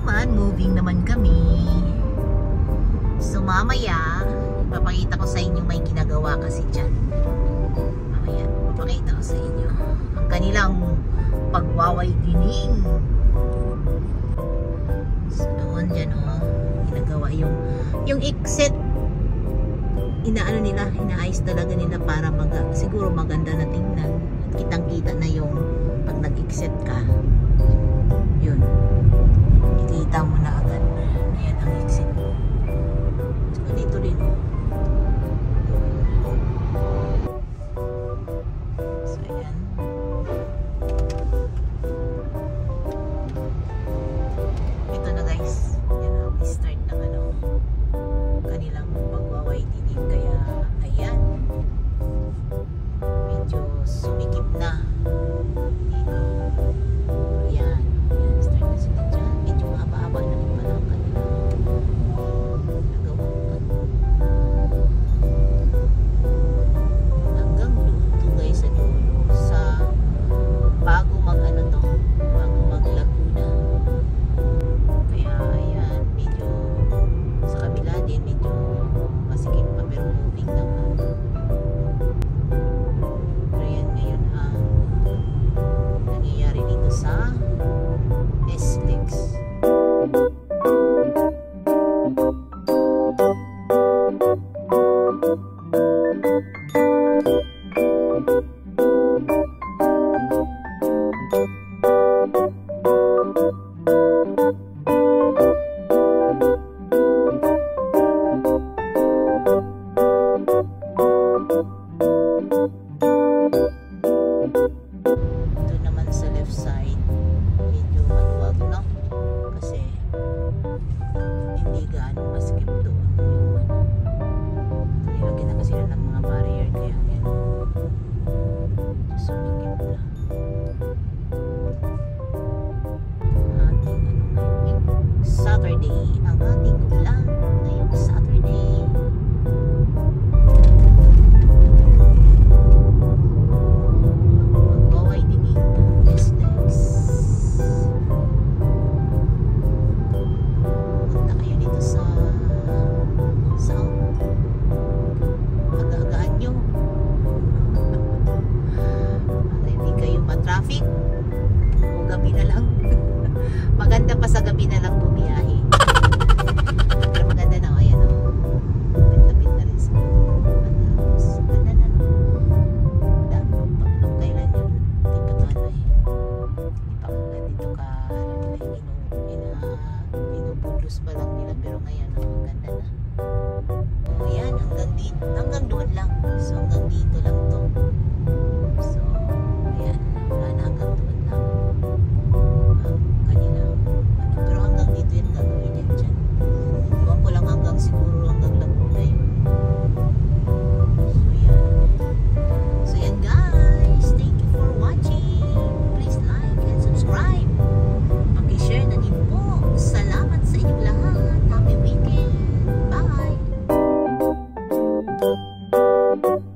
naman, moving naman kami. So mamaya, ipapakita ko sa inyo may ginagawa kasi dyan. Mamaya, ipapakita ko sa inyo ang kanilang pagwaway-dining. So doon dyan ginagawa yung exit. Inaano nila, inaayos talaga nila para siguro maganda na tingnan. Kitang-kita na yung pag nag-exit ka. Yun. Ikita mo na agad. Ayan ang exit. So dito din. So ayan. Ito na guys. Yan ang start ng kanilang pagwaway-dinig. Kaya ayan. Medyo sumikip na. Dito. Ayan. Ayan. Start na sila dyan. Medyo mahaba-haba na rin pala ang kanilang nagawa. Hanggang doon to guys sa dulo. Sa bago bago mag-Laguna. Kaya ayan. Medyo sa kabila din medyo masikip pa pero moving naman. Pero yan ngayon ang nangyayari dito sa SLEX. Ito naman sa left side medyo maluwag na kasi hindi gaano maskip doon nilagyan na kasi ng mga barrier kaya yan sumikip na ating Saturday ang ating vlog ngayong Saturday. Traffic o gabi na lang. Maganda pa sa gabi na lang bumiyahe. Pero maganda na ayan lapit na rin sa matapos ganda na dapat pag kailan yun di pa to di pa dito ka binubudlos pa lang nila pero ngayon maganda na ayan hanggang doon lang so hanggang dito lang to so ayan wala na hanggang doon lang kanilang pero hanggang dito yan gagawin yan dyan iwan ko lang hanggang siguro hanggang Laguna yun so yan guys thank you for watching please like and subscribe pakishare na din po salamat sa inyong lahat happy weekend bye.